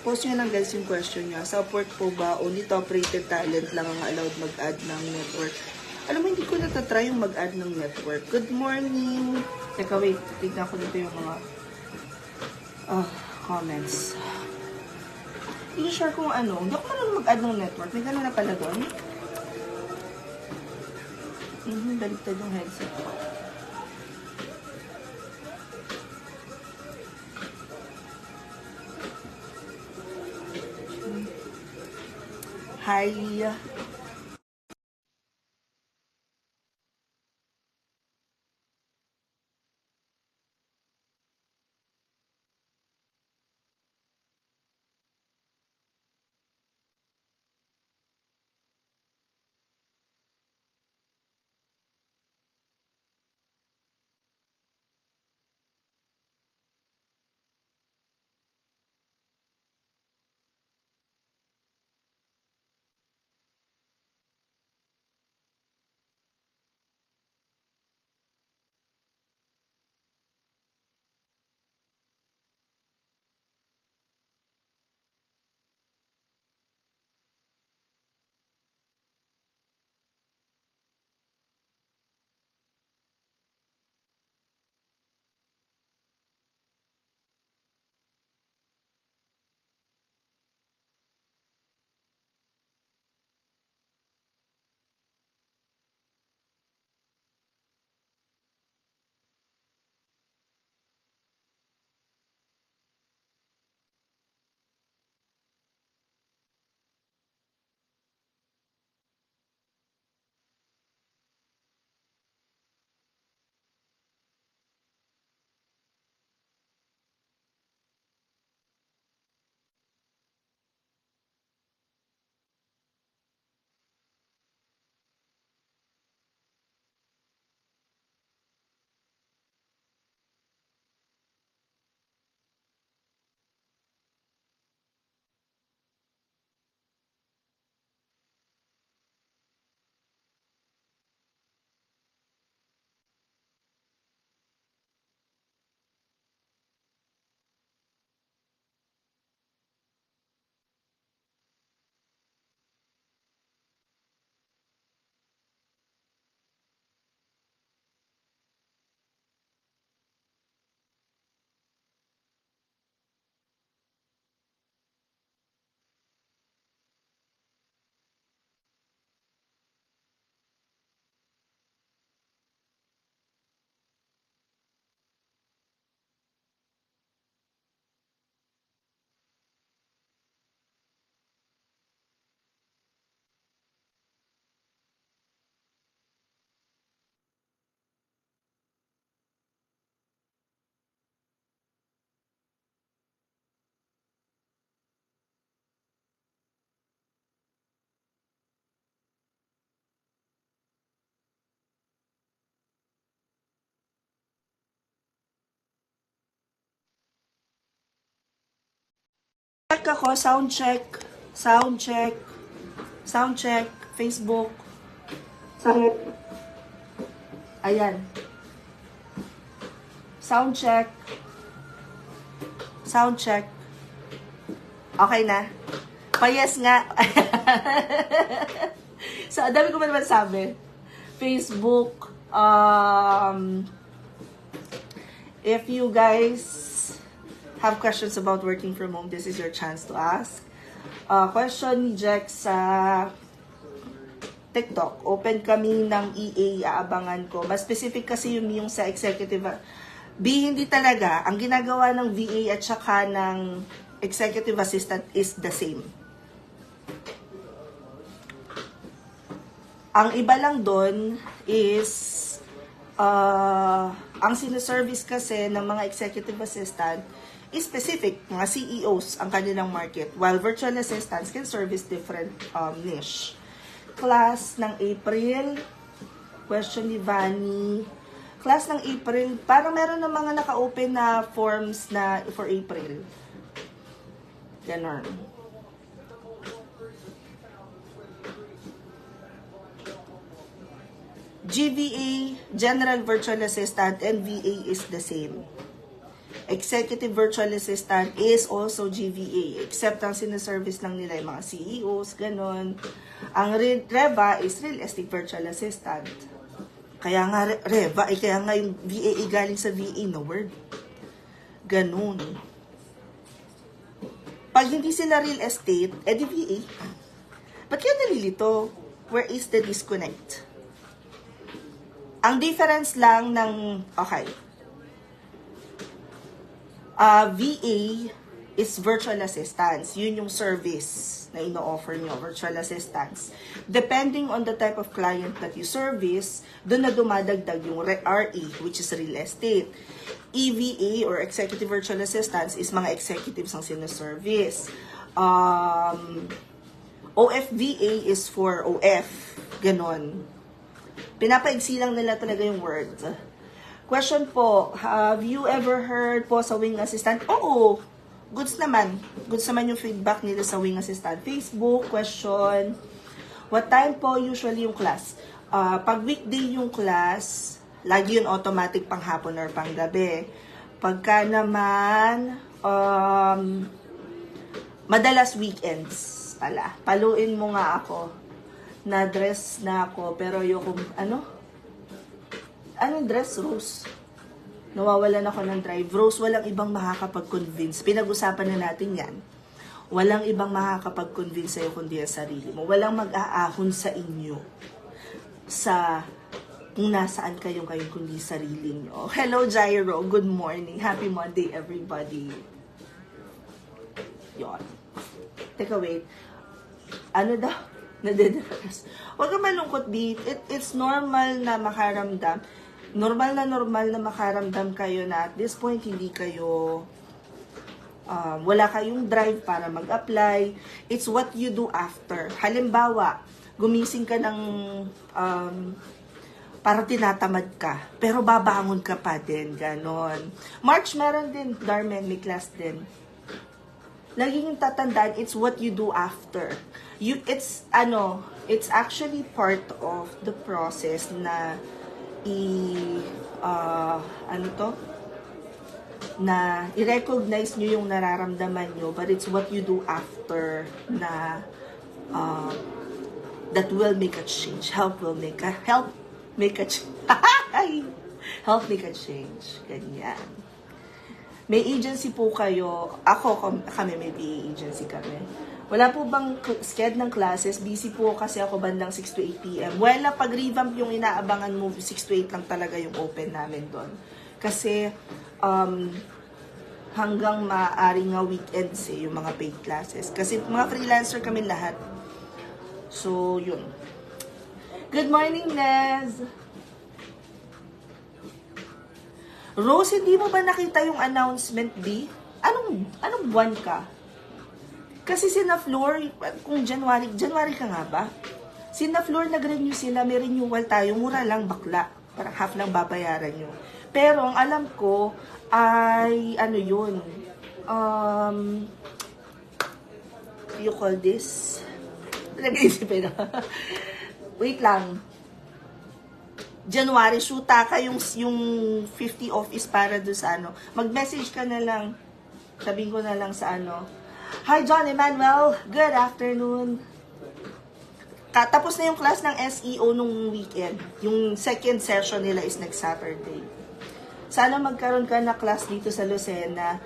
Post nyo lang guys yung question nyo. Sa Upwork po ba, only top-rated talent lang ang allowed mag-add ng network? Alam mo, hindi ko natatry yung mag-add ng network. Good morning! Teka, wait. Tignan ko dito yung mga comments. Hindi sure kung ano. Hindi ako marunong mag-add ng network. May gano'n na pala doon. Baliktad yung headset ko. Hi! Check ako, sound check. Sound check. Sound check. Facebook. Sound. Ayan. Sound check. Sound check. Okay na? Pa-yes nga. So, ang dami ko ba naman sabi? Facebook. If you guys have questions about working from home, this is your chance to ask. Question ni Jack sa TikTok. Open kami ng EA, aabangan ko. Mas specific kasi yung sa executive. Hindi talaga. Ang ginagawa ng VA at saka ng executive assistant is the same. Ang iba lang doon is ang sinaservice kasi ng mga executive assistant is specific, mga CEOs ang kanilang market, while virtual assistants can service different niche. Class ng April, question ni Vanny. Class ng April, parang meron ng mga naka-open na forms na for April. Ganon. GVA, General Virtual Assistant, and VA is the same. Executive Virtual Assistant is also GVA, except ang sinaservice lang nila yung mga CEOs, ganon. Ang REVA is Real Estate Virtual Assistant. Kaya nga REVA, kaya nga yung VAA galing sa VA na word. Ganon. Pag hindi sila real estate, edi VA. Ba't kaya nalilito? Where is the disconnect? Ang difference lang ng, okay, VA is virtual assistance. Yun yung service na ino-offer nyo, virtual assistance. Depending on the type of client that you service, doon na dumadagdag yung RE, which is real estate. EVA or Executive Virtual Assistance is mga executives ang sinaservice. OFVA is for OF. Ganon. Pinapaigsi lang nila talaga yung words. Question po, have you ever heard po sa wing assistant? Oo, goods naman. Goods naman yung feedback nila sa wing assistant. Facebook, question, what time po usually yung class? Pag weekday yung class, lagi yun automatic pang hapon or pang gabi. Pagka naman, madalas weekends pala. Paluin mo nga ako. Na-dress na ako, pero yung, anong dress? Rose. Nawawalan ako ng drive. Rose, walang ibang makakapag-convince. Pinag-usapan na natin yan. Walang ibang makakapag-convince sa'yo kundi ang sarili mo. Walang mag-aahon sa inyo sa kung nasaan kayong kundi sarili nyo. Hello, Jairo. Good morning. Happy Monday, everybody. Yon. Teka, wait. Ano daw? Nade-depress. Huwag ka malungkot, B. It's normal na makaramdam. Normal na makaramdam kayo na at this point hindi kayo wala kayong drive para mag-apply. It's what you do after. Halimbawa, gumising ka ng para tinatamad ka, pero babangon ka pa din, ganon. March, meron din, Darmen, may class din. Laging tatandaan, it's what you do after. It's actually part of the process na na i-recognize nyo yung nararamdaman nyo, but it's what you do after na that will make a change. Help make a change. Ganyan. May agency po kayo. Kami may PA agency kami. Wala po bang schedule ng classes? Busy po kasi ako bandang 6 to 8 p.m. Well, pag revamp yung inaabangan mo, 6 to 8 lang talaga yung open namin doon. Kasi, hanggang maaari nga weekends yung mga paid classes. Kasi mga freelancer kami lahat. So, yun. Good morning, Nez! Rose, hindi mo ba nakita yung announcement, B? Anong buwan ka? Kasi sina Flor, kung January ka nga ba? Sina Flor, nag-renew sila, may renewal tayo, mura lang, bakla. Parang half lang babayaran nyo. Pero, ang alam ko, ay, yun, you call this? Nag-iisipin na. Wait lang. January, shoota ka yung 50 off is para doon sa mag-message ka na lang, sabihin ko na lang sa Hi, John Emmanuel. Good afternoon. Tapos na yung class ng SEO nung weekend. Yung second session nila is next Saturday. Sana magkaroon ka na class dito sa Lucena.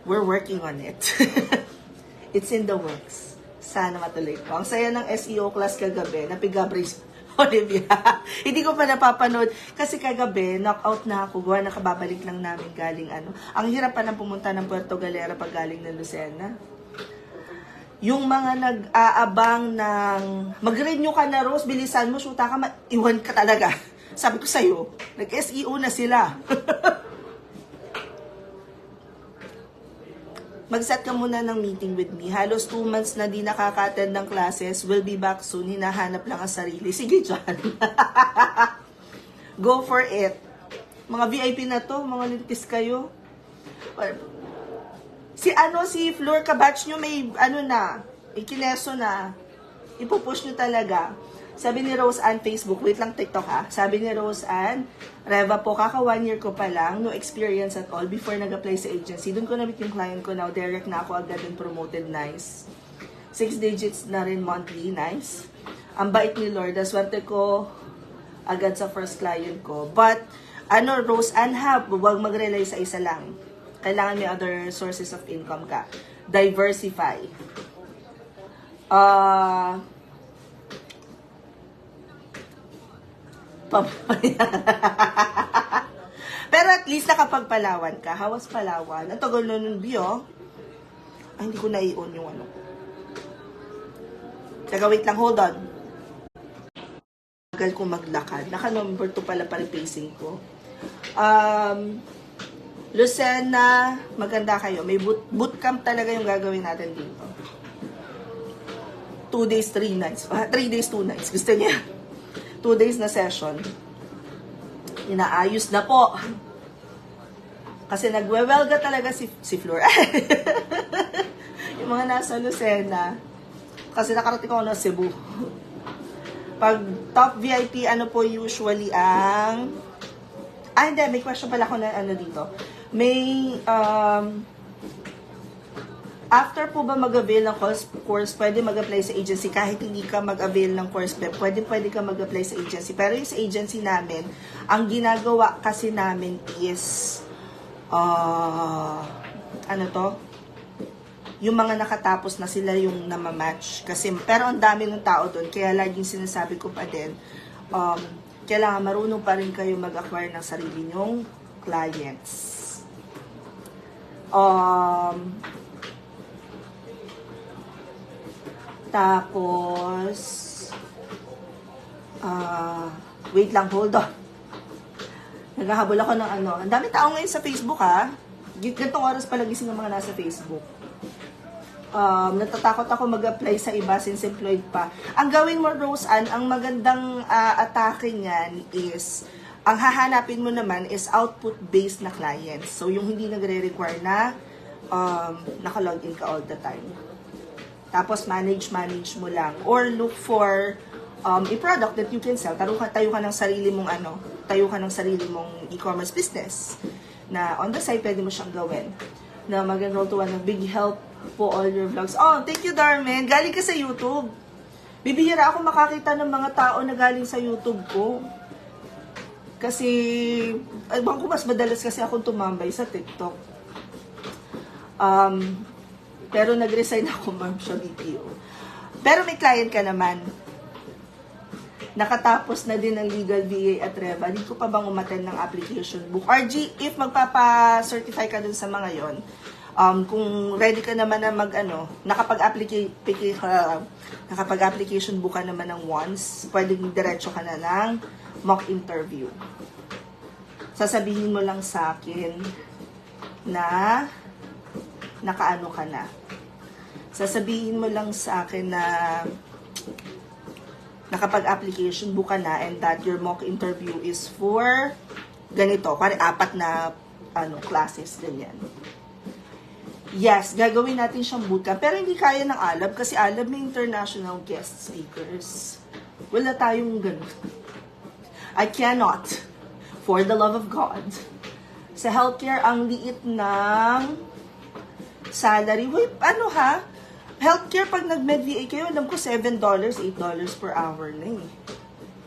We're working on it. It's in the works. Sana matuloy ko. Ang saya ng SEO class kagabi. Napigabris Olivia. Hindi ko pa napapanood. Kasi kagabi, knockout na ako. Gawa nakababalik lang namin galing Ang hirap pa nang pumunta ng Puerto Galera pag galing ng Lucena. Yung mga nag-aabang ng mag-renew ka na, Rose, bilisan mo, shoota ka, iwan ka talaga. Sabi ko sa'yo, nag-SEO na sila. Mag-set ka muna ng meeting with me. Halos 2 months na di nakaka-attend ng classes. Will be back soon. Hinahanap lang ang sarili. Sige dyan. Go for it. Mga VIP na to, mga lintis kayo. Si Flor kabatch nyo may ikineso na. Ipupush nyo talaga. Sabi ni Rose Ann Facebook, wait lang TikTok ha. Sabi ni Rose Ann, Reva po, kaka 1 year ko pa lang, no experience at all before nag-apply sa agency. Doon ko na-meet yung client ko now, direct na ako agad and promoted, nice. 6 digits na rin monthly, nice. Ang bait ni Lord, aswerte ko agad sa first client ko. But, Rose Ann ha, huwag mag-rely sa isa lang. Kailangan may other sources of income ka. Diversify. Pero at least nakapagpalawan ka. Hawas Palawan. Ang tagal nun Bio. Ay, hindi ko na-i-on yung ano. Teka, wait lang. Hold on. Tagal ko maglakad. Naka-number 2 pala pacing ko. Lucena, maganda kayo. May bootcamp talaga yung gagawin natin dito. 2 days, 3 nights. 3 days, 2 nights. Gusto niya? 2 days na session. Inaayos na po. Kasi nagwewelga talaga si Flor. Yung mga nasa Lucena. Kasi nakarating ako na Cebu. Pag top VIP, ano po usually ang... hindi. May question pala ako na ano dito. May... after po ba mag-avail ng course, pwede mag-apply sa agency. Kahit hindi ka mag-avail ng course, pwede ka mag-apply sa agency. Pero yung sa agency namin, ang ginagawa kasi namin is, yung mga nakatapos na sila yung namamatch. Kasi, pero ang dami ng tao doon, kaya laging sinasabi ko pa din, kailangan marunong pa rin kayo mag-acquire ng sarili nyong clients. Tapos, wait lang, hold on. Naghahabol ako ng ano. Ang dami tao ngayon sa Facebook, ha? Gantong oras pa gising ng mga nasa Facebook. Natatakot ako mag-apply sa iba since employed pa. Ang gawin mo, Rose Ann, ang magandang atake niyan is, ang hahanapin mo naman is output-based na clients. So, yung hindi nagre-require na naka-login ka all the time. Tapos, manage mo lang. Or look for a product that you can sell. Tayo ka ng sarili mong e-commerce business. Na on the side, pwede mo siyang gawin. Na mag-enroll to one of big help po all your vlogs. Oh, thank you, Darmen. Galing ka sa YouTube. Bibihira ako makakita ng mga tao na galing sa YouTube ko. Kasi, bang ko mas madalas kasi akong tumambay sa TikTok. Pero nag-resign ako, ma'am, sa BPO. Pero may client ka naman. Nakatapos na din ng legal VA at Reva. Di ko pa bang umattend ng application book? RG, if magpapa-certify ka dun sa mga yon, kung ready ka naman na nakapag-application book ka naman ng once, pwedeng diretso ka na ng mock interview. Sasabihin mo lang sa akin na nakaano ka na. Sasabihin mo lang sa akin na nakapag-application book ka na and that your mock interview is for ganito, parang 4 na classes, ganyan. Yes, gagawin natin siyang bootcamp, pero hindi kaya ng Alab kasi Alab may international guest speakers. Wala tayong ganun. I cannot, for the love of God. Sa healthcare, ang liit ng salary. Wait, healthcare, pag nag-med-VA kayo, alam ko $7, $8 per hour na eh.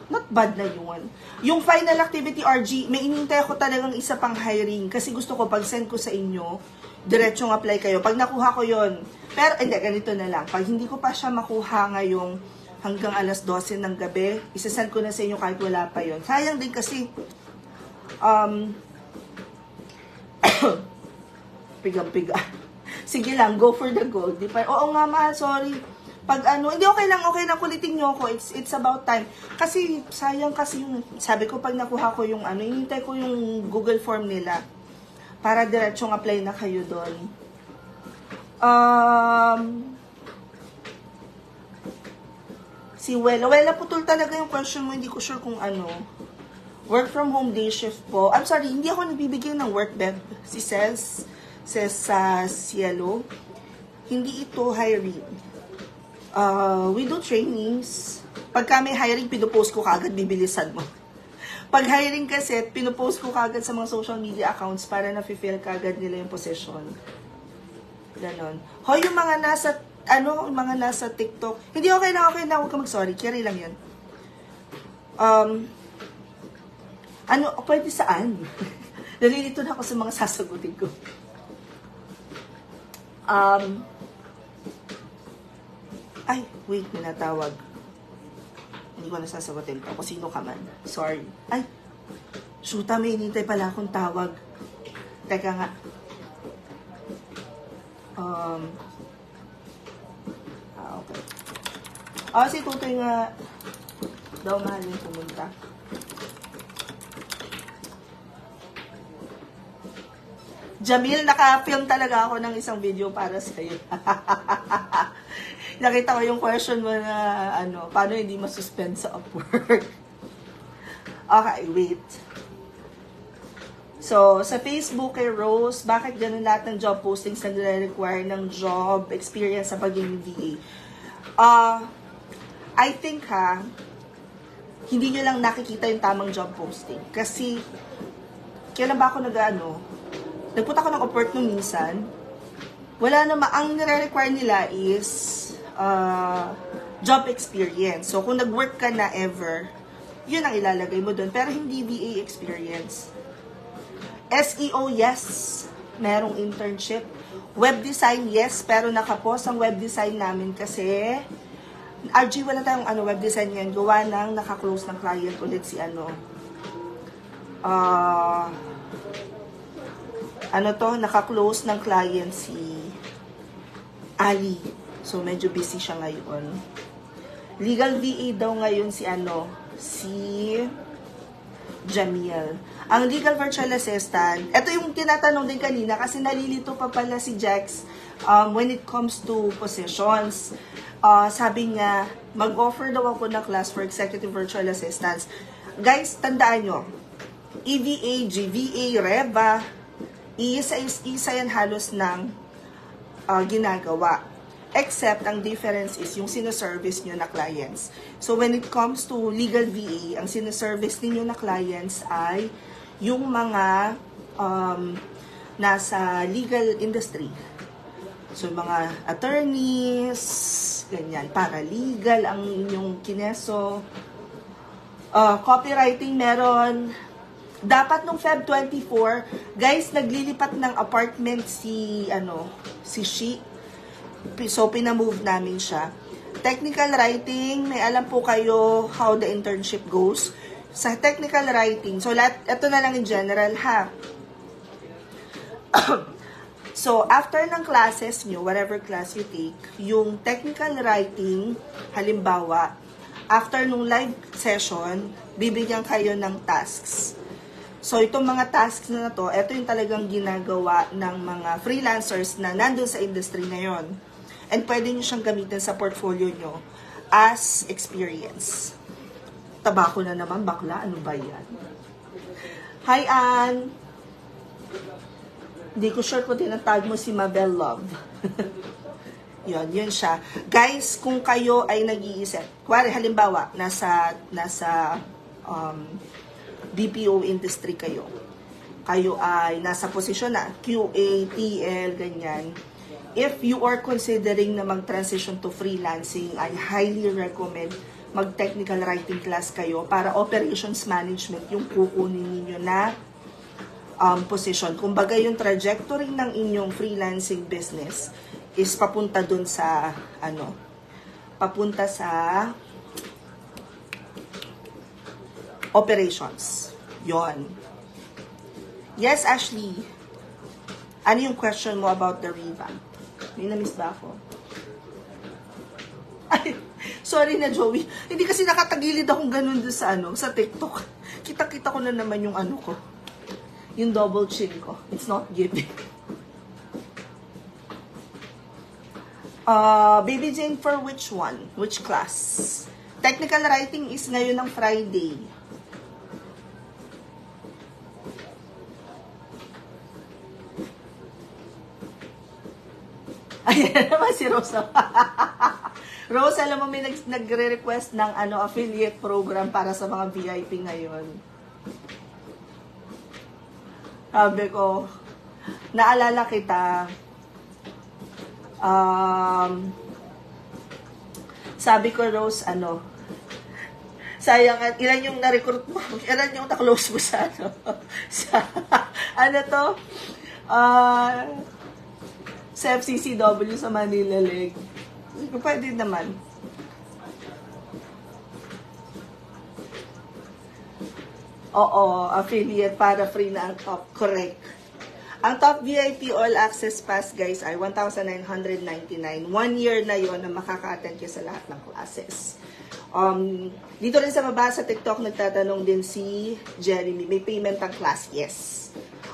Not bad na yun. Yung final activity, RG, may inintay ako talagang isa pang hiring kasi gusto ko, pag-send ko sa inyo, diretsong apply kayo. Pag nakuha ko yon, pero hindi, ganito na lang. Pag hindi ko pa siya makuha ngayong hanggang alas 12 ng gabi, isasend ko na sa inyo kahit wala pa yon. Sayang din kasi, pigang-piga. Sige lang, go for the gold. Oo nga, mahal, sorry. Pag hindi, okay lang, kulitin nyo ako. It's about time. Kasi, sayang kasi yung, sabi ko, pag nakuha ko yung inintay ko yung Google form nila para diretsong apply na kayo doon. Si Wela putol talaga yung question mo, hindi ko sure kung work from home day shift po. I'm sorry, hindi ako nagbibigay ng work bed. Si says sa Cielo, hindi ito hiring. We do trainings. Pagka may hiring, pinupost ko kagad, bibilisan mo. Pag hiring kasi, pinupost ko kagad sa mga social media accounts para na-fulfill kagad nila yung position. Ganon. Hoy, yung mga nasa, yung mga nasa TikTok, hindi okay na, huwag ka mag-sorry, carry lang yun. Pwede saan? Nalilito na ako sa mga sasagutin ko. Wait, may natawag. Hindi ko nasasagutin ko. Kung sino ka man. Sorry. Shoota, may inintay pala akong tawag. Teka nga. Okay. Si Tutoy nga daw mahal yung pumunta. Jamil, naka-film talaga ako ng isang video para sa'yo. Nakita ko yung question mo na, paano hindi masuspend sa Upwork. Okay, wait. So, sa Facebook kay Rose, bakit ganun lahat ng job postings nagre-require ng job experience sa pagiging VA? I think hindi nyo lang nakikita yung tamang job posting. Kasi, kailan ba ako nagpunta ako ng Upwork nung minsan, wala naman, ang nire-require nila is job experience. So, kung nag-work ka na ever, yun ang ilalagay mo doon. Pero hindi VA experience. SEO, yes. Merong internship. Web design, yes. Pero nakapost ang web design namin kasi RG, wala tayong web design yan. Gawa ng naka-close ng client ulit si naka-close ng client si Ali. So, medyo busy siya ngayon. Legal VA daw ngayon si Jamil. Ang legal virtual assistant, ito yung tinatanong din kanina kasi nalilito pa pala si Jax when it comes to positions. Sabi niya, mag-offer daw ako ng class for executive virtual assistants. Guys, tandaan nyo, EVA, GVA, REVA, isa yan halos ng ginagawa. Except, ang difference is yung sinoservice nyo na clients. So, when it comes to legal VA, ang sinoservice ninyo na clients ay yung mga nasa legal industry. So, mga attorneys, ganyan, paralegal ang inyong kineso. Copywriting meron. Dapat nung Feb 24, guys, naglilipat ng apartment si Shi. So, pinamove namin siya. Technical writing, may alam po kayo how the internship goes. Sa technical writing, so ito na lang in general ha. So, after ng classes nyo, whatever class you take, yung technical writing, halimbawa, after nung live session, bibigyan kayo ng tasks. So, itong mga tasks na to, ito yung talagang ginagawa ng mga freelancers na nandun sa industry na yon. And pwede nyo siyang gamitin sa portfolio nyo as experience. Tabako na naman, bakla. Ano ba yan? Hi, Ann. Hindi ko sure kung tinatag mo si Mabel Love. yun siya. Guys, kung kayo ay nag-iisip, halimbawa, nasa BPO industry kayo ay nasa posisyon na QA, TL, ganyan. If you are considering na mag-transition to freelancing, I highly recommend mag-technical writing class kayo para operations management yung kukunin ninyo na position. Kumbaga yung trajectory ng inyong freelancing business is papunta dun sa papunta sa operations. Yon. Yes, Ashley. Ano yung question mo about the revamp? May na-miss ba ako? Ay, sorry na, Joey. Hindi kasi nakatagilid akong ganun doon sa TikTok. Kita-kita ko na naman yung ko. Yung double chin ko. It's not giving. Baby Jane, for which one? Which class? Technical writing is ngayon ng Friday. Ayan naman si Rosa. Rose, alam mo may nagre-request ng affiliate program para sa mga VIP ngayon. Sabi ko, naalala kita, sabi ko, Rose, sayang, ilan yung na-recruit mo? Ilan yung na-close mo sa sa, sa FCCW sa Manila Lake. Pwede naman. Oo, affiliate para free na ang top. Correct. Ang top VIP all access pass, guys, ay 1,999. 1 year na yon na makaka-attend kayo sa lahat ng classes. Dito rin sa baba sa TikTok, nagtatanong din si Jeremy, may payment ang class? Yes.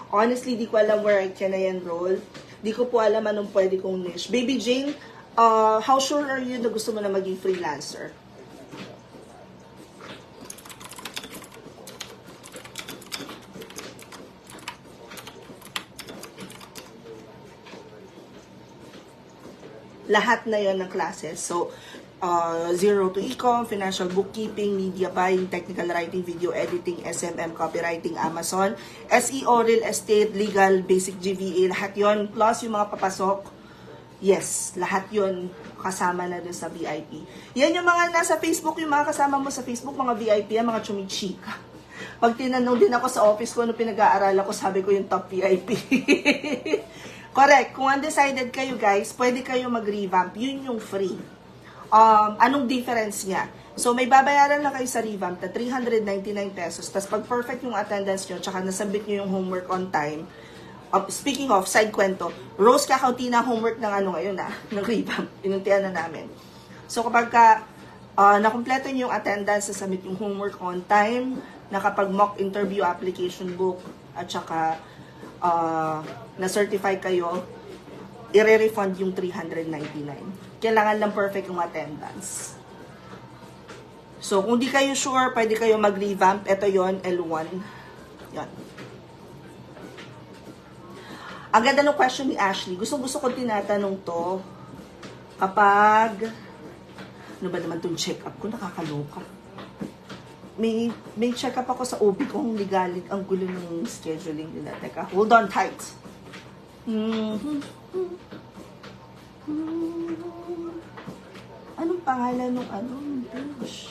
Honestly, di ko alam where I can enroll. Di ko po alam anong pwede kong niche. Baby Jane, how sure are you na gusto mo na maging freelancer? Lahat na yon ng classes. So, zero to e-com, financial bookkeeping, media buying, technical writing, video editing, SMM, copywriting, Amazon, SEO, real estate, legal, basic GVA, lahat yon. Plus yung mga papasok, yes, lahat yon kasama na dun sa VIP. Yan yung mga nasa Facebook, yung mga kasama mo sa Facebook, mga VIP, yan, mga chumichika. Pag tinanong din ako sa office ko, ano pinag-aaralan ko, sabi ko yung top VIP. Correct. Kung undecided kayo, guys, pwede kayo mag-revamp. Yun yung free. Anong difference niya? So, may babayaran lang kayo sa revamp na 399 pesos. Tapos, pag perfect yung attendance nyo, tsaka nasabit nyo yung homework on time. Speaking of, side kwento, Rose, kakaunti na homework ng ngayon ng revamp. Inuntian na namin. So, kapag nakumpleto nyo yung attendance, nasabit yung homework on time, nakapag mock interview application book, at tsaka na-certify kayo, i-refund yung 399. Kailangan lang perfect yung attendance. So, kung di kayo sure, pwede kayo mag-revamp. Ito yon L1. Yan. Ang ganda ng question ni Ashley. Gusto ko tinatanong to kapag, ano ba naman itong check-up ko? Nakakaloka. May check-up ako sa OB ko, ang ligalig, ang gulo ng scheduling nila. Teka, hold on tight. Anong pangalan ng Gosh.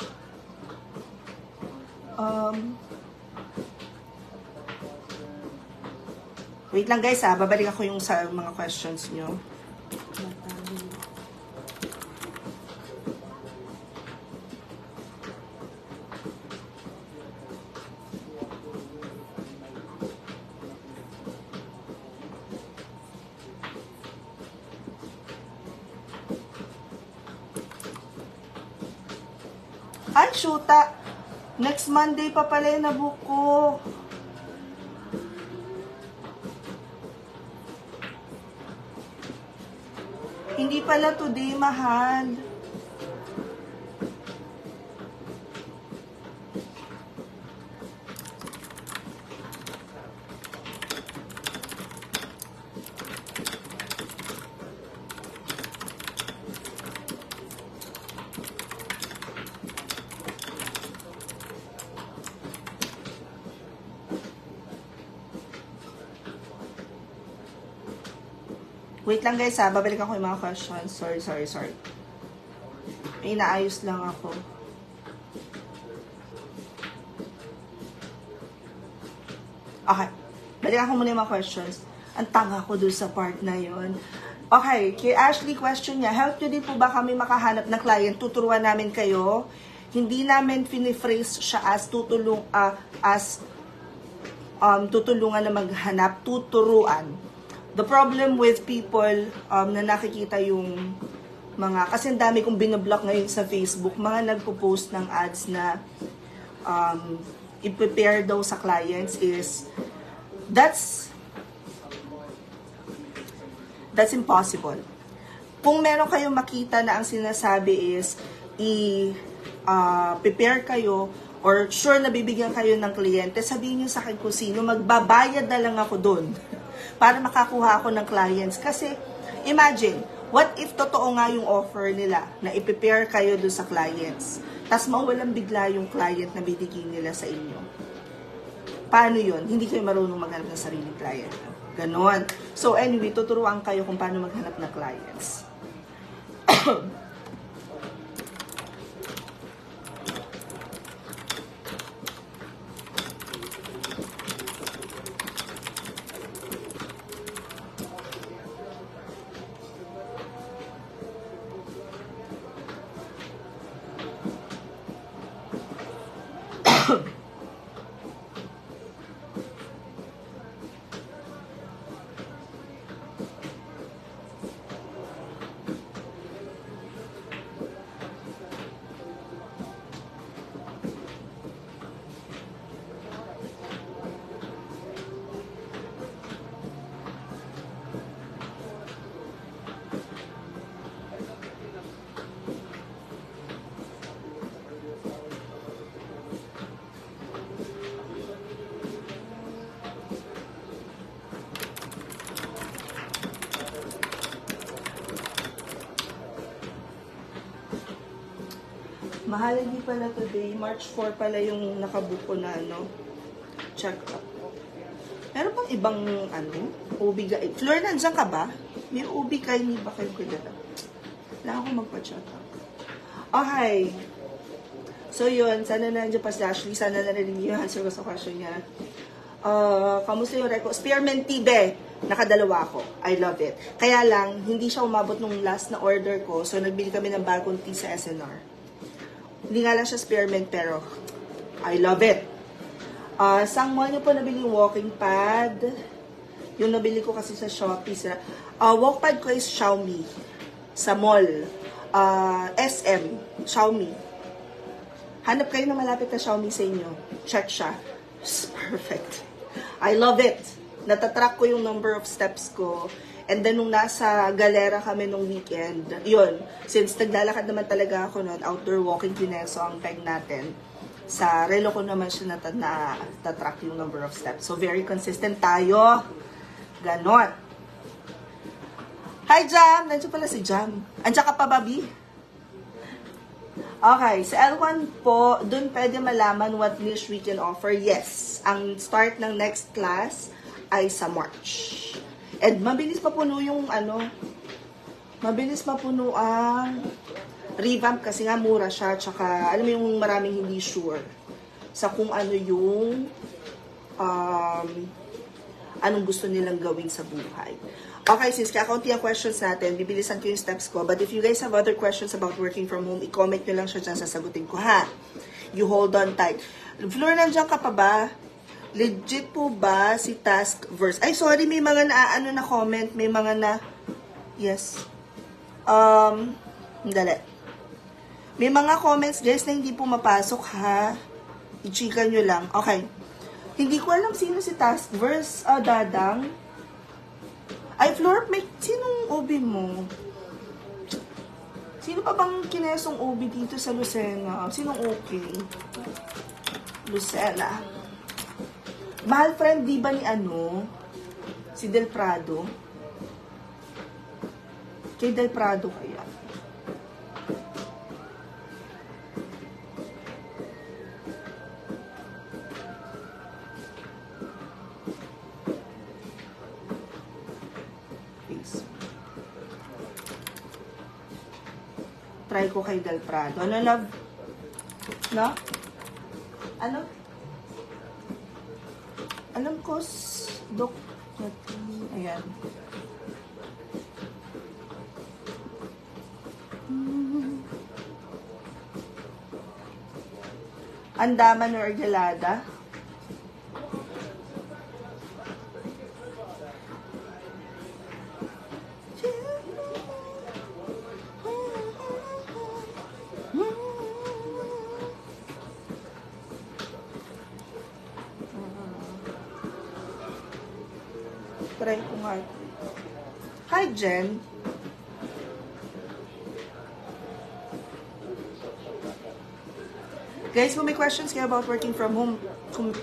Wait lang guys babalik ako yung sa mga questions nyo. Ay, shoota. Next Monday pa pala yung nabook ko. Hindi pala today, mahal. Wait lang guys babalik ako yung mga questions. Sorry. May inaayos lang ako. Okay. Balik ako muna yung mga questions. Ang tanga ko dun sa part na yon. Okay. Kay Ashley, question niya, help nyo din po ba kami makahanap ng client? Tuturuan namin kayo. Hindi namin piniphrase siya as tutulungan na maghanap, tuturuan. The problem with people na nakikita yung mga, kasi ang dami kong binablock ngayon sa Facebook, mga nagpo-post ng ads na i-prepare daw sa clients is, that's impossible. Kung meron kayong makita na ang sinasabi is, prepare kayo, or sure na bibigyan kayo ng kliyente, sabihin nyo sa akin kung sino, magbabayad na lang ako doon. Para makakuha ako ng clients. Kasi, imagine, What if totoo nga yung offer nila na i-prepare kayo doon sa clients, tas mawalan bigla yung client na bibigyan nila sa inyo? Paano yun? Hindi kayo marunong maghanap ng sariling client. Ganon. So anyway, tuturuan kayo kung paano maghanap ng clients. Mahal, hindi pala today. March 4 pala yung nakabuko na, check up. Meron pang ibang, OB guide. Flor, nandiyan ka ba? May OB guide, hindi ba kayo kilala? Wala ako magpa-check up. Okay. So, yun. Sana nandiyan pa si Ashley. Sana narinig yung answer ko sa question niya. Kamusta yung record? Spearmint tea, be. Nakadalawa ako. I love it. Kaya lang, hindi siya umabot nung last na order ko. So, nagbili kami ng bagong tea sa SNR. Hindi nga lang siya spearmint, pero I love it. Sang mall niyo po nabili yung walking pad. Yung nabili ko kasi sa Shopee. Walk pad ko is Xiaomi. Sa mall. SM. Xiaomi. Hanap kayo ng malapit na Xiaomi sa inyo. Check siya. It's perfect. I love it. Natatrack ko yung number of steps ko. And then, nung nasa galera kami nung weekend, yun, since naglalakad naman talaga ako noon, outdoor walking kineso ang peg natin, sa relo ko naman siya na-track yung number of steps. So, very consistent tayo. Ganon. Hi, Jam! Nandiyan pala si Jam. Andiyan ka pa, Babi? Okay, sa L1 po, dun pwede malaman what niche we can offer. Yes, ang start ng next class ay sa March. And mabilis mapuno yung mabilis mapuno ang revamp kasi nga mura siya, tsaka alam mo yung maraming hindi sure sa kung ano yung anong gusto nilang gawin sa buhay. Okay, since kakaunti ang questions natin, bibilisan ko yung steps ko. But if you guys have other questions about working from home, i-comment nyo lang siya dyan, sasagutin ko, ha? You hold on tight. Flor, nandiyan ka pa ba? Legit po ba si Taskverse? Ay, sorry, may mga na comment, may mga na, yes. Dali. May mga comments, guys, na hindi po mapasok, ha? I-chika nyo lang. Okay. Hindi ko alam sino si Taskverse, Dadang. Ay, Flor, may, sinong OB mo? Sino pa bang kinesong OB dito sa Lucena? Sinong okay? Lucena. Mahal friend, di ba ni si Del Prado? Kay Del Prado kaya? Please. Try ko kay Del Prado. Ano, love? No? Ano? Alam ko, Doc, ayan. Andaman or Gelada? Try ko nga. Hi, Jen. Guys, kung may questions kayo about working from home,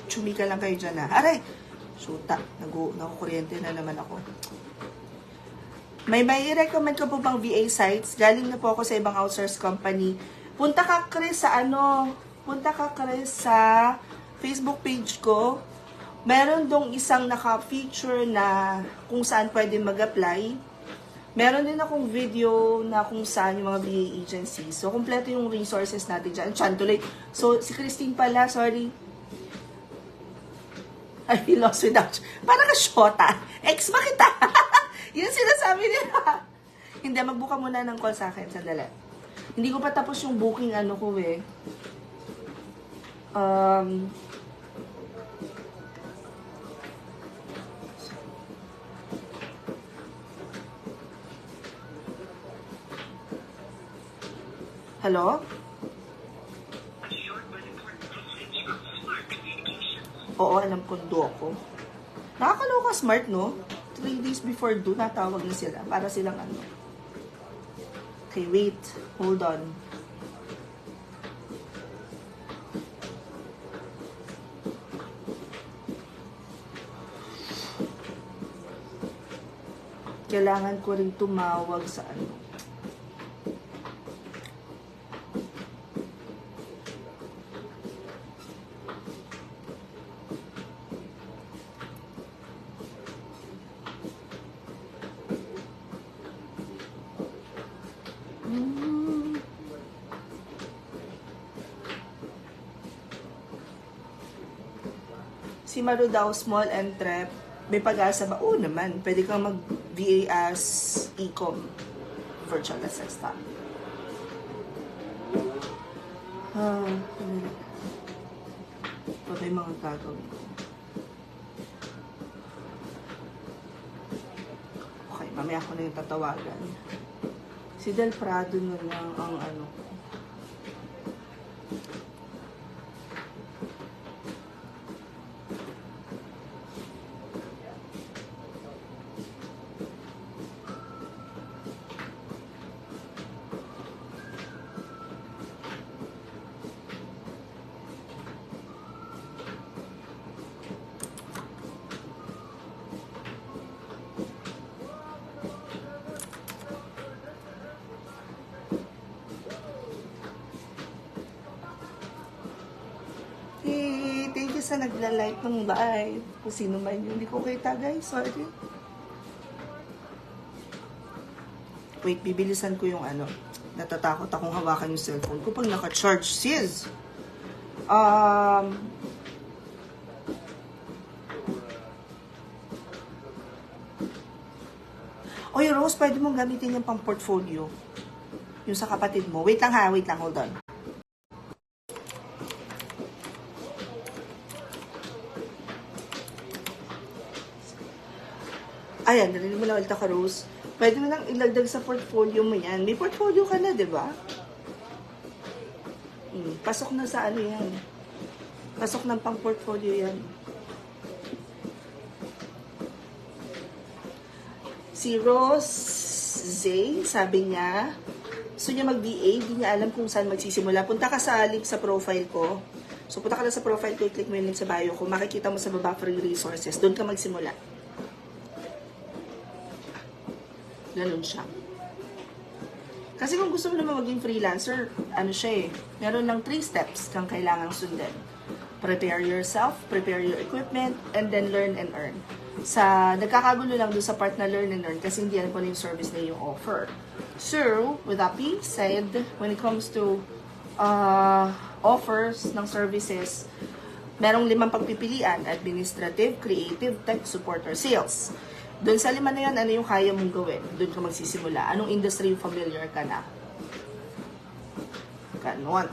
chumika lang kayo dyan, ha. Aray! Shoota, nakukuryente na naman ako. May recommend ko po bang VA sites? Galing na po ako sa ibang outsource company. Punta ka, Chris, sa Facebook page ko. Meron dong isang naka-feature na kung saan pwede mag-apply. Meron din akong video na kung saan yung mga VA agencies. So, kompleto yung resources natin dyan. Chantuloy. So, si Christine pala, sorry. I feel lost without you. Parang ka-shota. Ex ba kita? Yun sinasabi nila. Hindi, magbuka muna ng call sa akin. Sandali. Hindi ko pa tapos yung booking ano ko eh. Hello? Oo, alam ko ko. Nakakaloka smart, no? 3 days before do, natawag na sila. Para silang ano. Okay, wait. Hold on. Kailangan ko rin tumawag sa ano. Si Maru daw, small and trap. May pag-asa ba? Oo naman. Pwede kang mag-VA as e-com. Virtual assistant. Pa may mga gagawin ko. Okay, mamaya ako na yung tatawagan. Si Del Prado na lang ang ano. Thank you sa nagla-like ng live. Kung sino man yun. Hindi ko kita, guys. Sorry. Wait, bibilisan ko yung ano. Natatakot akong hawakan yung cellphone ko pag naka-charge, sis. Oy, Rose, pwede mong gamitin yung pang portfolio. Yung sa kapatid mo. Wait lang ha, wait lang, hold on. Ayan, narinig mo na ulit ako, Rose. Pwede mo nang ilagdag sa portfolio mo yan. May portfolio ka na, di ba? Pasok na sa ano yan. Pasok ng pang-portfolio yan. Si Rose Zay, sabi niya, gusto niya mag-VA, di niya alam kung saan magsisimula. Punta ka sa link sa profile ko. So, punta ka na sa profile ko, i-click mo yung link sa bio ko. Makikita mo sa baba free resources. Doon ka magsimula. Ganun siya. Kasi kung gusto mo naman maging freelancer, ano siya eh, meron lang 3 steps kang kailangang sundan. Prepare yourself, prepare your equipment, and then learn and earn. Nagkakagulo lang doon sa part na learn and earn kasi hindi alam ko na yung service na yung offer. So, with that being said, when it comes to offers ng services, merong 5 pagpipilian: administrative, creative, tech, support, or sales. Doon sa 5 na yan, ano yung kaya mong gawin? Doon ka magsisimula. Anong industry familiar ka na? Ganon.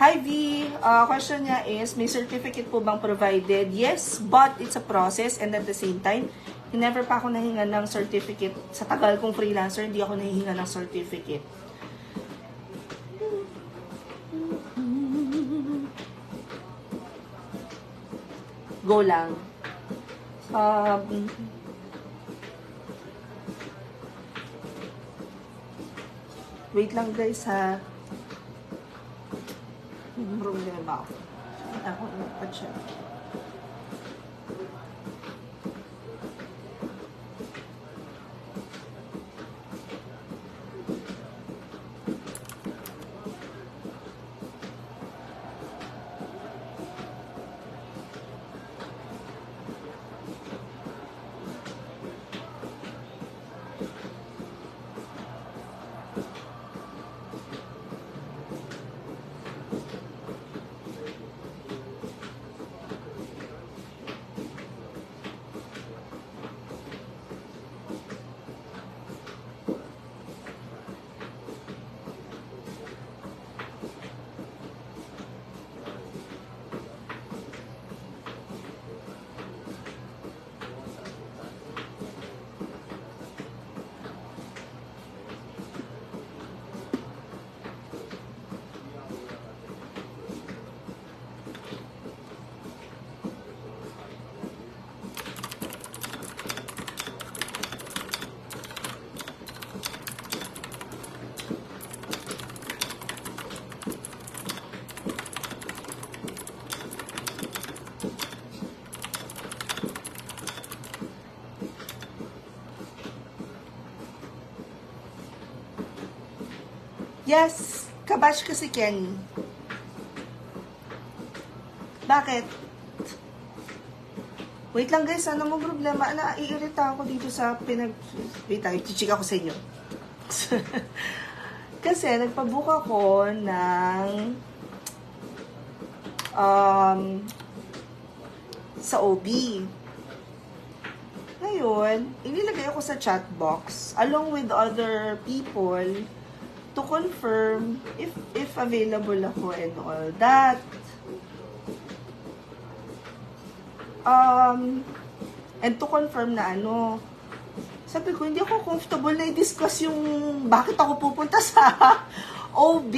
Ivy, question niya is, may certificate po bang provided? Yes, but it's a process and at the same time, never pa ako nahinga ng certificate. Sa tagal kong freelancer, hindi ako nahihinga ng certificate. Go lang. Wait lang guys ha. Problema ako. Ako nagpa-check. Yes, kabash ka si Kenny. Bakit? Wait lang guys, ano mo problema? Naiirita ako dito sa Wait lang, chichika ko sa inyo. Kasi nagpabook ako ng sa OB. Ngayon, inilagay ako sa chat box along with other people to confirm if available ako and all that. And to confirm na sabi ko, hindi ako comfortable na i-discuss yung bakit ako pupunta sa OB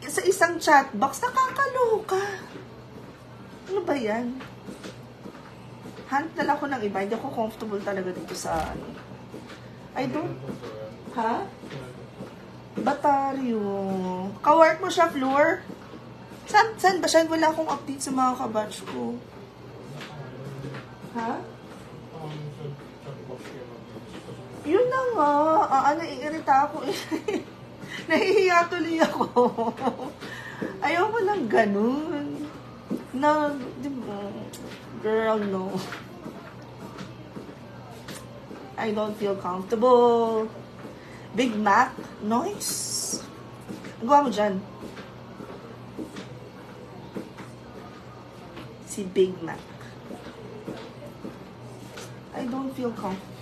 sa isang chat box. Nakakaloka. Ano ba yan? Hunt na lang ako ng iba. Hindi ako comfortable talaga dito sa I don't... Ha? Bataryo. Ka-work mo siya, Floor? Saan ba siya? Wala akong update sa mga kabatch ko. Ha? Yun na nga. Naiirita ako eh. Nahihiya tuloy ako. Ayoko lang ganun. Di ba? Girl, no. I don't feel comfortable. Big Mac, noise. Ang gawa mo dyan. Si Big Mac. I don't feel comfortable.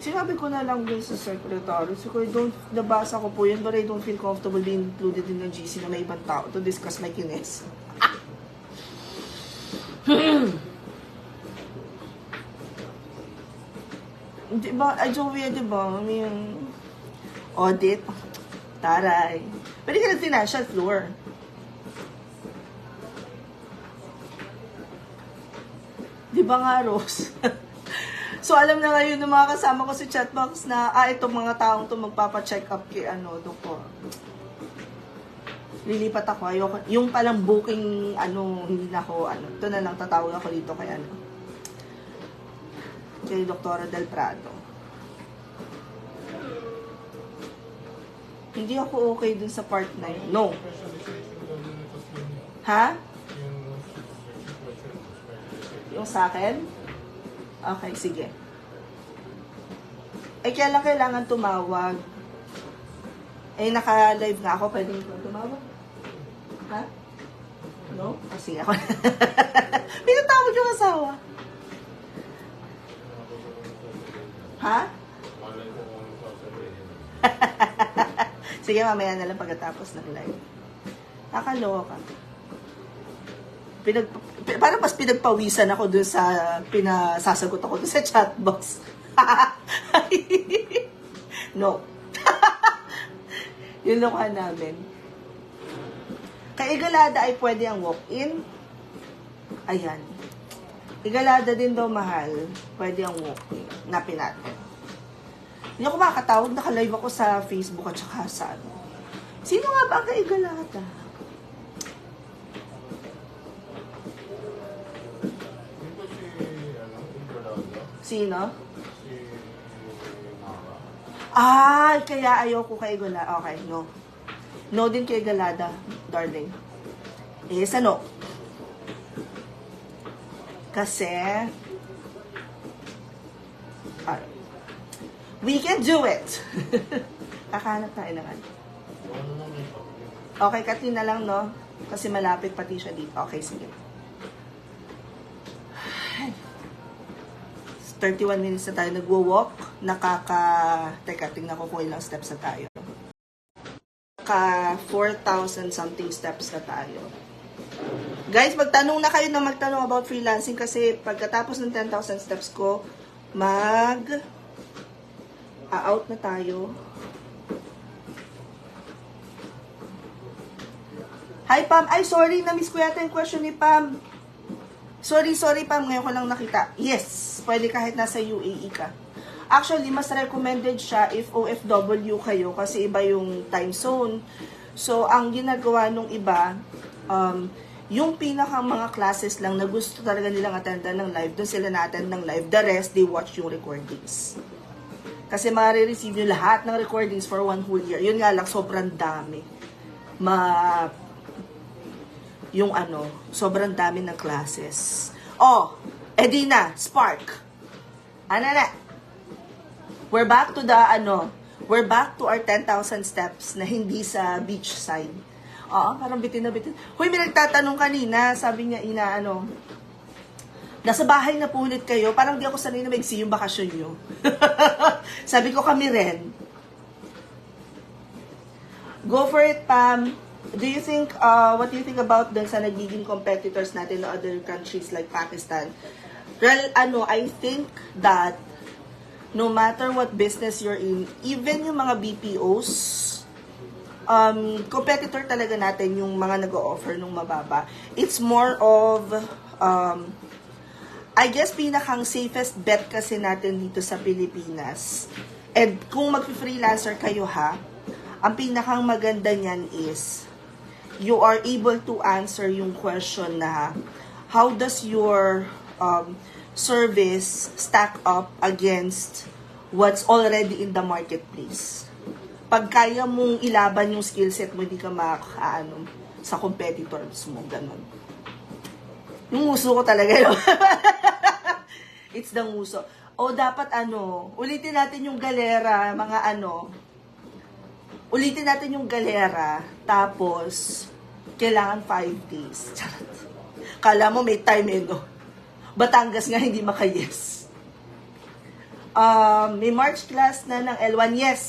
Sinabi ko na lang din sa secretary. So, nabasa ko po yun, but I don't feel comfortable being included in the GC na may ibang tao to discuss my kines. Diba, Joey, diba, may audit, taray. Pwede ka ng financial floor. Diba nga, Rose? So, alam na ngayon ng mga kasama ko sa chatbox na, itong mga taong to magpapacheck up kay doktor. Lilipat ako. Ayoko, yung palang booking, hindi na ako, ito na lang tatawag ako dito kay kay Dr. Del Prado. Hindi ako okay dun sa part na yun. No. Ha? Yung sa akin? Okay, sige. Kailangan tumawag. Naka-live na ako. Pwede ko tumawag? Ha? No? Sige ako. Pinatawag yung asawa. Ha? Sige, mamaya na lang pagkatapos ng live. Nakaloka. Parang mas pinagpawisan ako dun sa pinasasagot ako dun sa chatbox. No. Yung loka namin. Kay Igalada ay pwede ang walk-in. Ayan. Igalada din daw mahal. Pwede ang walk-in. Napin natin. Hindi ako makakatawag. Naka-live ako sa Facebook at saka sa ano. Sino nga ba ang kay Igalada? Sino? Ay, kaya ayoko kay Igalada. Okay, no. No din kay Igalada, darling. Sa no. Kasi, we can do it. Kakahanap tayo ng ano. Okay, Katin na lang, no? Kasi malapit pati siya dito. Okay, sige. 31 minutes na tayo nagwo-walk. Teka, tingnan ko kung ilang steps na tayo. 4,000 something steps na tayo. Guys, magtanong na kayo na magtanong about freelancing kasi pagkatapos ng 10,000 steps ko, out na tayo. Hi, Pam. Ay, sorry. Na-miss ko yata yung question ni Pam. Sorry, Pam. Ngayon ko lang nakita. Yes, pwede kahit nasa UAE ka. Actually, mas recommended siya if OFW kayo kasi iba yung time zone. So, ang ginagawa nung iba, yung pinakang mga classes lang na gusto talaga nilang attendan ng live, doon sila na-attend ng live. The rest, they watch yung recordings. Kasi ma-receive nyo lahat ng recordings for 1 whole year. Yun nga lang, sobrang dami. Sobrang dami ng classes. Oh, Edina, Spark. Ano na? We're back to our 10,000 steps na hindi sa beach side. Oo, parang bitin na bitin. Huy, may nagtatanong kanina, sabi niya, nasa bahay na po ulit kayo, parang di ako sanay na maigsi yung bakasyon nyo. Sabi ko, kami rin. Go for it, Pam. What do you think about dun sa nagiging competitors natin na other countries like Pakistan? Well, I think that no matter what business you're in, even yung mga BPOs, competitor talaga natin yung mga nag-o-offer nung mababa. It's more of, I guess, pinakang safest bet kasi natin dito sa Pilipinas. And kung mag-freelancer kayo ang pinakang maganda niyan is, you are able to answer yung question na, how does your service stack up against what's already in the marketplace? Pag kaya mong ilaban yung skill set mo, hindi ka sa competitors mo, ganun. Yung uso ko talaga yun. It's the uso. O dapat ulitin natin yung galera, ulitin natin yung galera, tapos kailangan 5 days. Kala mo may time no? Batangas nga hindi maka-yes. May March class na ng L1, yes.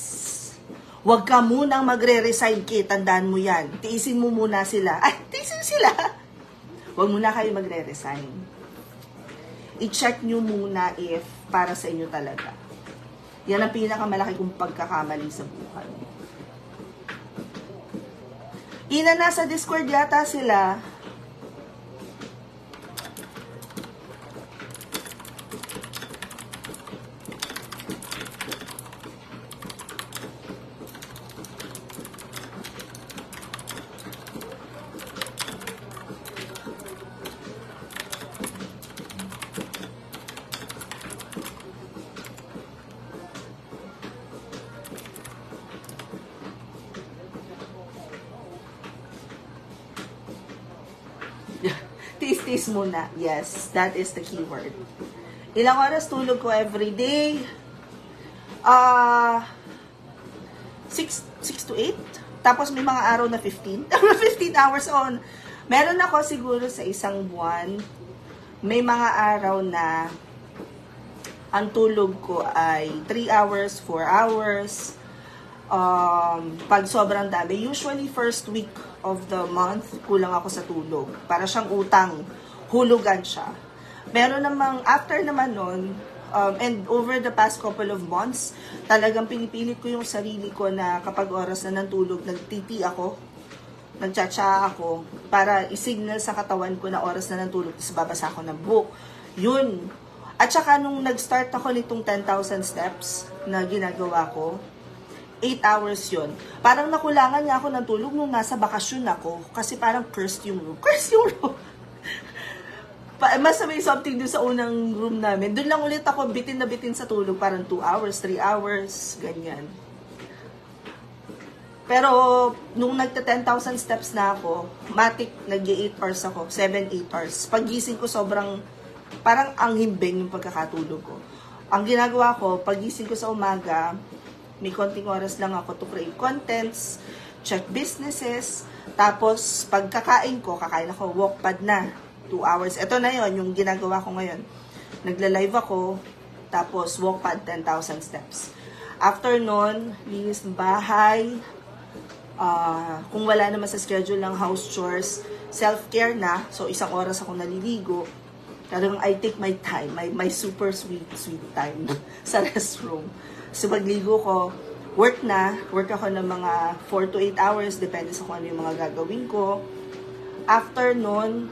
Huwag ka munang magre-resign, tandaan mo yan. Tiisin mo muna sila. Ay, tiisin sila. Huwag muna kayo magre-resign. I-check nyo muna if para sa inyo talaga. Yan ang pinakamalaki kong pagkakamali sa buhay. Nasa Discord yata sila. Tis muna. Yes, that is the keyword. Ilang oras tulog ko every day? 6 to 8. Tapos may mga araw na 15. 15 hours on. Meron ako siguro sa isang buwan. May mga araw na ang tulog ko ay 3 hours, 4 hours. pag sobrang dami. Usually, first week of the month, kulang ako sa tulog. Para siyang utang. Hulugan siya. Meron namang, after naman nun, and over the past couple of months, talagang pinipilit ko yung sarili ko na kapag oras na ng tulog, nagtiti ako, nagtsatsa ako, para isignal sa katawan ko na oras na ng tulog, tapos babasa ako ng book. Yun. At saka nung nag-start ako nitong 10,000 steps na ginagawa ko, 8 hours yun. Parang nakulangan nga ako ng tulog nung nasa bakasyon ako. Kasi parang cursed yung room. Cursed yung room. Mas may something dun sa unang room namin. Doon lang ulit ako bitin na bitin sa tulog. Parang 2 hours, 3 hours, ganyan. Pero, nung nagta 10,000 steps na ako, matik, nag-8 hours ako. 7-8 hours. Pagising ko sobrang, parang ang himbing yung pagkakatulog ko. Ang ginagawa ko, pagising ko sa umaga, may konting oras lang ako to create contents, check businesses, tapos pagkakain ko, kakain ako, walkpad na, 2 hours. Ito na yon yung ginagawa ko ngayon. Nagla-live ako, tapos walkpad, 10,000 steps. After nun, linis ng bahay, kung wala naman sa schedule ng house chores, self-care na, so 1 oras ako naliligo, talagang I take my time, my super sweet time sa restroom. So, pagligo ko, work ako ng mga 4 to 8 hours, depende sa kung ano yung mga gagawin ko. After nun,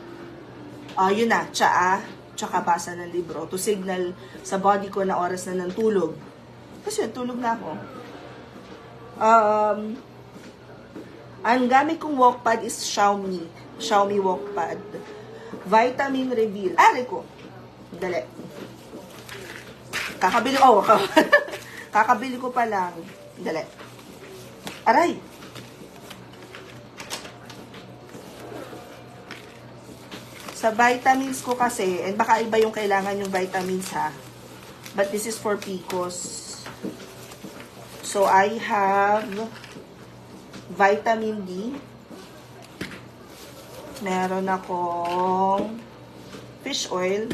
yun na, tsaka basa ng libro, to signal sa body ko na oras na ng tulog. Kasi yun, tulog na ako. Ang gamit kong walkpad is Xiaomi walkpad. Vitamin Reveal. Ko. Dali. Kakabili ko pa lang. Dali. Aray. Sa vitamins ko kasi, and baka iba yung kailangan yung vitamins ha. But this is for PCOS. So, I have vitamin D. Meron akong fish oil.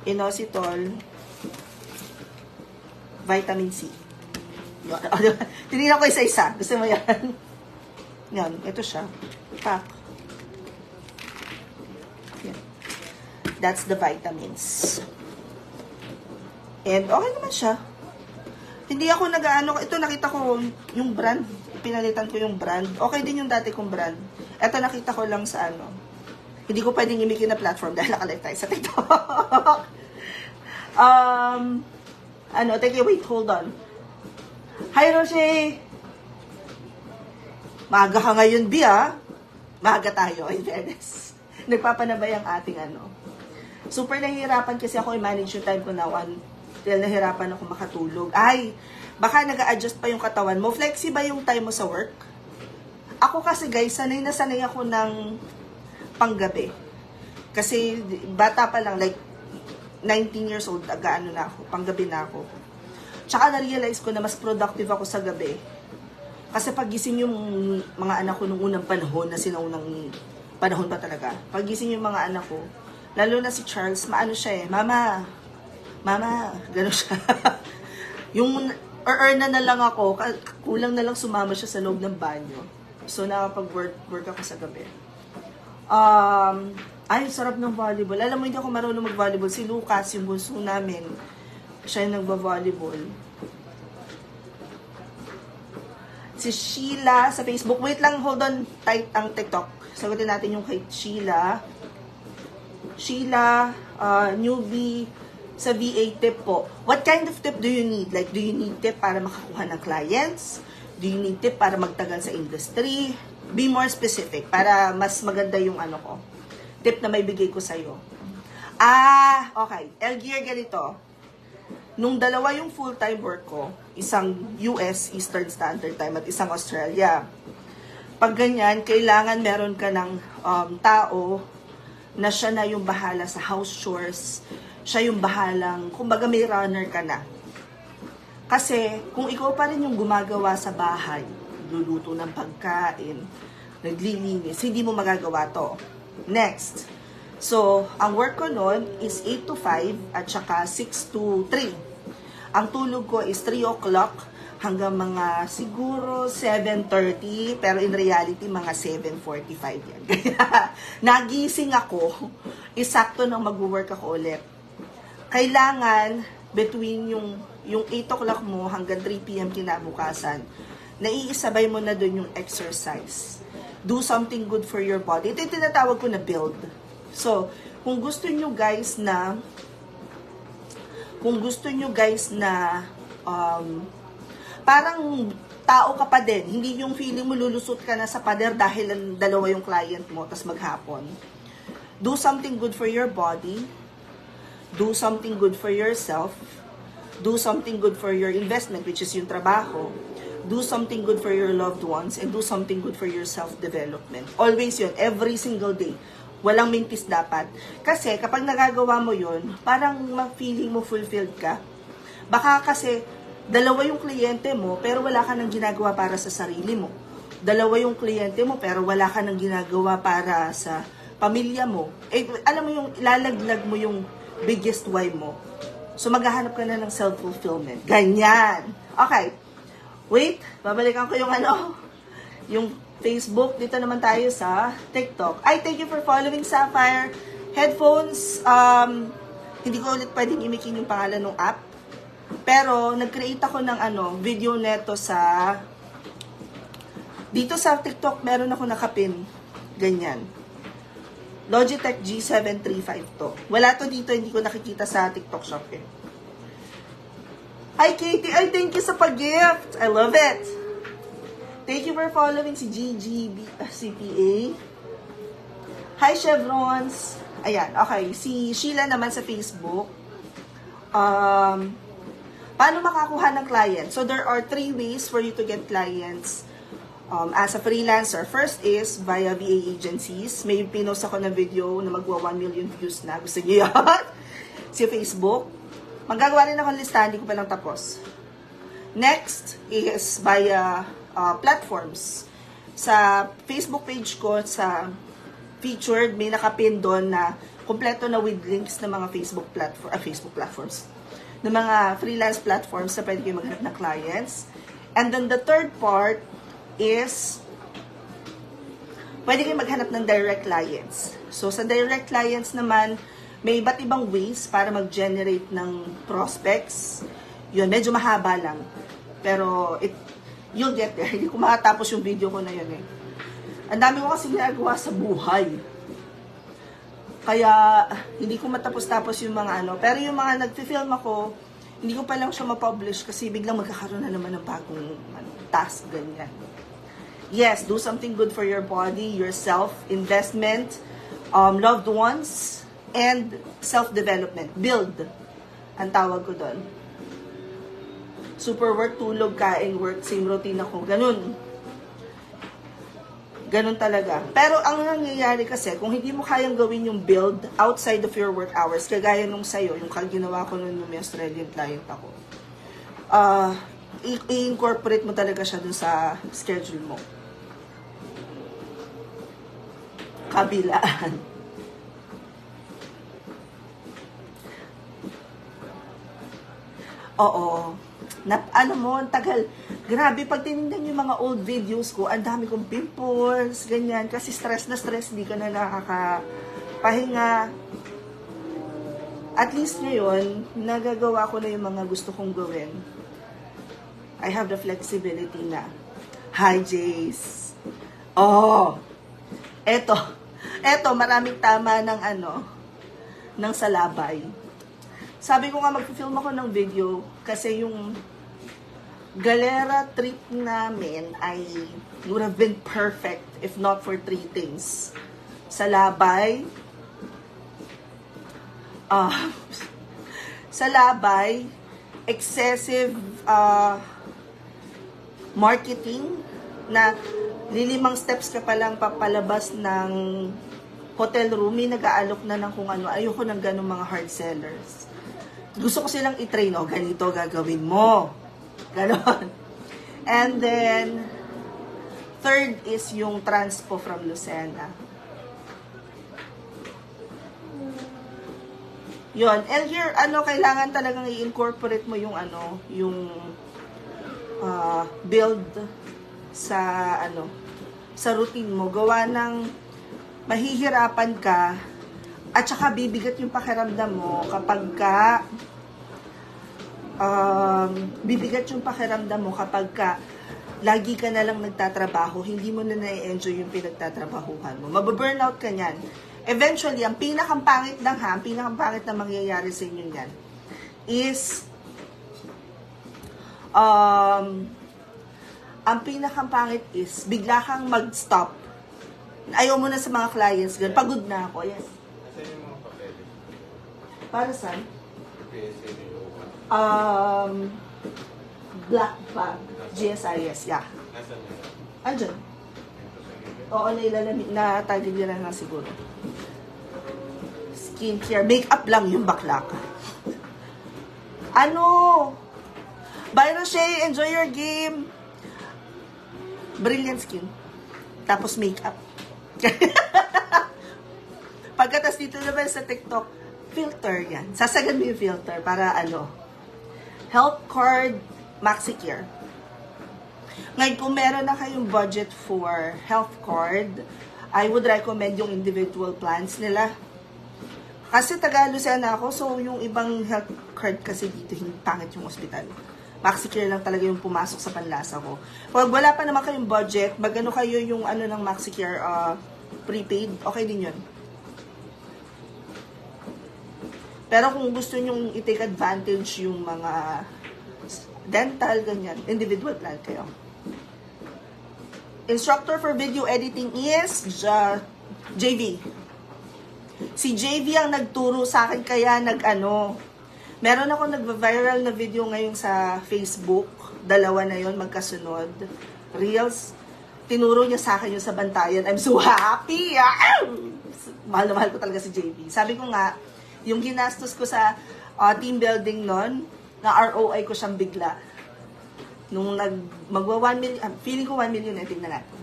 Inositol. Vitamin C. Tinignan ko isa-isa. Gusto mo yan? Yan. Ito siya. Pack. Yan. That's the vitamins. And okay naman siya. Hindi ako nag-ano. Ito nakita ko yung brand. Pinalitan ko yung brand. Okay din yung dati kong brand. Ito nakita ko lang sa ano. Hindi ko pwedeng imikin na platform dahil nakalive tayo sa TikTok. Wait, hold on. Hi, Roche! Maaga ka ngayon, Bi, ah. Maaga tayo, in fairness. Nagpapanabay ang ating ano. Super nahihirapan kasi ako i-manage yung time ko now. Dahil nahirapan ako makatulog. Ay, baka nag-a-adjust pa yung katawan mo. Flexi ba yung time mo sa work? Ako kasi, guys, sanay na sanay ako ng panggabi. Kasi bata pa lang, like 19 years old, aga-ano na ako, panggabi na ako. Tsaka na-realize ko na mas productive ako sa gabi. Kasi pagising yung mga anak ko nung unang panahon, na sinaunang panahon pa talaga, pagising yung mga anak ko, lalo na si Charles, maano siya eh, Mama, gano'n siya. Yung earn na lang ako, kulang na lang sumama siya sa loob ng banyo. So, nakapag-work ako sa gabi. Ay, sarap ng volleyball. Alam mo, hindi ako marunong mag-volleyball. Si Lucas, yung bunso namin, siya yung nagba-volleyball. Si Sheila sa Facebook. Wait lang, hold on. Tight ang TikTok. Sagutin natin yung kay Sheila. Sheila, newbie sa VA tip po. What kind of tip do you need? Like, do you need tip para makakuha ng clients? Do you need tip para magtagal sa industry? Be more specific para mas maganda yung ano ko. Tip na may bigay ko sa'yo. Okay. Elgier, ganito. Nung dalawa yung full-time work ko, isang US Eastern Standard Time at isang Australia. Pag ganyan, kailangan meron ka ng tao na siya na yung bahala sa house chores. Siya yung bahalang, kumbaga may runner ka na. Kasi kung ikaw pa rin yung gumagawa sa bahay, luluto ng pagkain, naglilinis, hindi mo magagawa to. Next. So, ang work ko nun is 8 to 5 at saka 6 to 3. Ang tulog ko is 3 o'clock hanggang mga siguro 7:30, pero in reality mga 7:45 yan. Kaya nagising ako, isakto nang mag-work ako ulit. Kailangan between yung 8 o'clock mo hanggang 3 p.m. kinabukasan, naiisabay mo na dun yung exercise. Do something good for your body. Ito yung tinatawag ko na build. So, kung gusto nyo guys na parang tao ka pa din, hindi yung feeling mo lulusot ka na sa pader dahil dalawa yung client mo, tas maghapon. Do something good for your body, do something good for yourself, do something good for your investment, which is yung trabaho, do something good for your loved ones, and do something good for your self-development. Always yun, every single day. Walang mintis dapat. Kasi kapag nagagawa mo yun, parang feeling mo fulfilled ka. Baka kasi dalawa yung kliyente mo, pero wala ka nang ginagawa para sa sarili mo. Dalawa yung kliyente mo, pero wala ka nang ginagawa para sa pamilya mo. Eh, alam mo yung ilalaglag mo yung biggest why mo. So, maghahanap ka na ng self-fulfillment. Ganyan. Okay. Wait, babalikan ko yung Facebook. Dito naman tayo sa TikTok. Ay, thank you for following Sapphire. Headphones, hindi ko ulit pwedeng imikin yung pangalan ng app. Pero, nag-create ako ng video neto dito sa TikTok, meron ako nakapin. Ganyan. Logitech G735 to. Wala to dito, hindi ko nakikita sa TikTok shop eh. Hi, Katie! Ay, thank you sa pag-gift! I love it! Thank you for following si GGB CPA. Hi, Chevrons! Ayan, okay. Si Sheila naman sa Facebook. Paano makakuha ng client? So, there are 3 ways for you to get clients as a freelancer. First is via VA agencies. May pinost ako ng video na magwa 1 million views na. Gusto niyo yan? Si Facebook. Magagawa rin ako ng listahan, hindi ko pa lang tapos. Next is via platforms. Sa Facebook page ko, sa featured, may nakapin doon na kompleto na with links ng mga Facebook platforms. Ng mga freelance platforms na pwede kayo maghanap ng clients. And then the third part is pwede kayo maghanap ng direct clients. So sa direct clients naman, may iba't ibang ways para mag-generate ng prospects. Yun, medyo mahaba lang. Pero you'll get there. Hindi ko makatapos yung video ko na yun eh. Ang dami ko kasi ginagawa sa buhay. Kaya, hindi ko matapos-tapos yung mga Pero yung mga nag-film ako, hindi ko pa lang siya ma-publish kasi biglang magkakaroon na naman ng bagong task, ganyan. Yes, do something good for your body, yourself, investment, loved ones, and self-development. Build, ang tawag ko doon. Super work, tulog, kain, work, same routine ako. Ganun talaga. Pero ang nangyayari kasi, kung hindi mo kayang gawin yung build outside of your work hours, kagaya nung sa'yo, yung ginawa ko nung may Australian client ako, i-incorporate mo talaga siya dun sa schedule mo. Kabilaan. Oo. Ang tagal. Grabe, pag tinignan yung mga old videos ko, ang dami kong pimples, ganyan. Kasi stress na stress, hindi ka na nakakapahinga. At least ngayon, nagagawa ko na yung mga gusto kong gawin. I have the flexibility na. Hi, Jace. Oh! Eto, maraming tama ng ng salabay. Sabi ko nga, mag-film ako ng video kasi yung galera trip namin ay would have been perfect if not for 3 things. Salabay, excessive marketing na lilimang steps ka palang papalabas ng hotel room, may nag-aalok na ng kung ano. Ayoko ng ganong mga hard sellers. Gusto ko silang i-train, ganito gagawin mo. Ganon. And then, third is yung transpo from Lucena. Yun. And here, kailangan talagang i-incorporate mo yung build sa, sa routine mo. Gawa ng mahihirapan ka at saka bibigat yung pakiramdam mo kapag ka lagi ka na lang nagtatrabaho, hindi mo na na-enjoy yung pinagtatrabahuhan mo. Mababurnout ka niyan. Eventually, ang pinakampangit na mangyayari sa inyo niyan is ang pinakampangit is bigla kang mag-stop. Ayaw mo na sa mga clients, ganun. Pagod na ako, yes. Nasaan yung mga papeles? Para saan? PSA ni Lowa. Black bag. GSIS, yeah. Nasaan yun? Andyan. Oo, natagiliran na siguro. Skincare. Makeup lang yung bakla ka. Byron Shea, enjoy your game. Brilliant skin. Tapos makeup. Pagkatas dito naman sa TikTok, filter yan. Sasagan mo yung filter para health card, MaxiCare. Ngayon, kung meron na kayong budget for health card, I would recommend yung individual plans nila. Kasi taga Lucena ako, so yung ibang health card kasi dito, hindi pangit yung hospital. MaxiCare lang talaga yung pumasok sa panlasa ko. Pag wala pa naman kayong budget, magano kayo yung ng MaxiCare prepaid, okay din yun. Pero kung gusto nyo i-take advantage yung mga dental, ganyan, individual plan kayo. Instructor for video editing is JV. Si JV ang nagturo sa akin, kaya meron ako nag-viral na video ngayon sa Facebook. 2 na yon magkasunod. Reels. Tinuro niya sa akin yung sa Bantayan. I'm so happy! Mahal na mahal ko talaga si JV. Sabi ko nga, yung ginastos ko sa team building nun, na ROI ko siyang bigla. Nung magwa 1 million, feeling ko 1 million na, tingnan natin.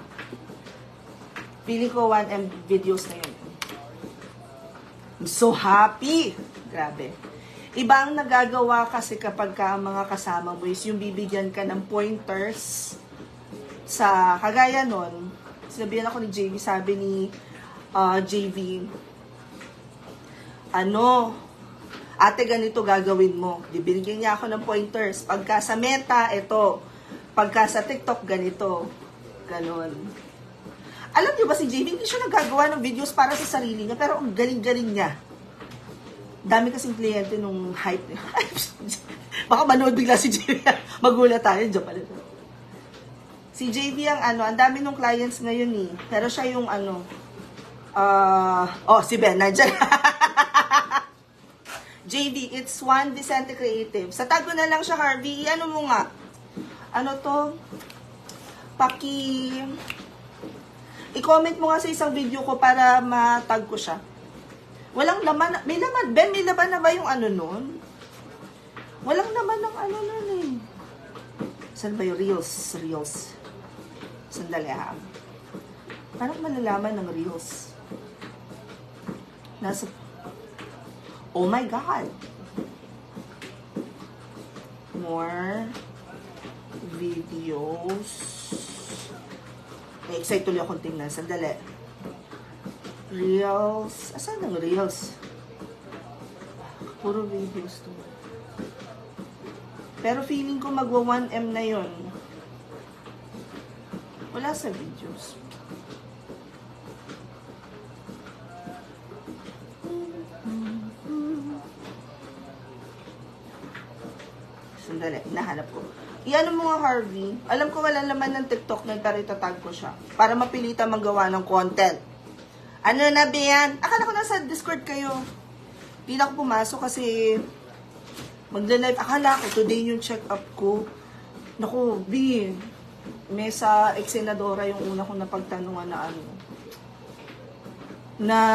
Feeling ko 1M videos na yun. I'm so happy! Grabe. Iba ang nagagawa kasi kapag mga kasama mo is yung bibigyan ka ng pointers sa kagaya nun. Sinabihan ako ni JV, sabi ni JV, ate, ganito gagawin mo. Binigyan niya ako ng pointers. Pagka sa Meta, ito. Pagka sa TikTok, ganito. Ganon. Alam niyo ba si JV, hindi siya nagagawa ng videos para sa sarili niya, pero ang galing-galing niya. Dami kasing kliyente nung hype niya. Baka manood bigla si JV. Magulat tayo. Diyan pala. Si JV ang dami nung clients ngayon eh. Pero siya yung si Ben, nandiyan. JV, it's Juan Vicente Creative. Sa tag ko na lang siya, Harvey. Mo nga? I-comment mo nga sa isang video ko para matag ko siya. Walang laman. May laman. Ben, may laman na ba yung nun? Walang laman ng nun eh. Saan ba yung Reels? Sandali ha. Paano malalaman ng Reels? Oh my God! More videos. Excited tuloy akong tingnan. Sandali. Reels. Asan ang Reels? Puro videos to. Pero feeling ko magwa 1M na yon. Wala sa videos. Sandali, nahanap ko. Iyan mo nga, Harvey. Alam ko wala laman ng TikTok na, pero itatag ko siya. Para mapilitan magawa ng content. Ano na ba yan? Akala ko nasa Discord kayo. Hindi na ako pumasok kasi magla-live. Akala ko today yung check-up ko. Naku, B. May sa Exenadora yung una kong napagtanungan na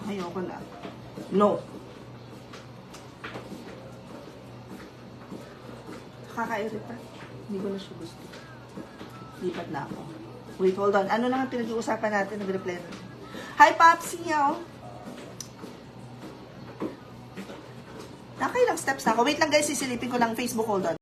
Ayoko na. No. Kakairita. Hindi ko na siya gusto. Lipat na ako. Wait, hold on. Ano naman pinag-uusapan natin? Nag-reply na. Hi, Popsi! Oh. Nakailang steps na ako. Wait lang guys, sisilipin ko lang Facebook. Hold on.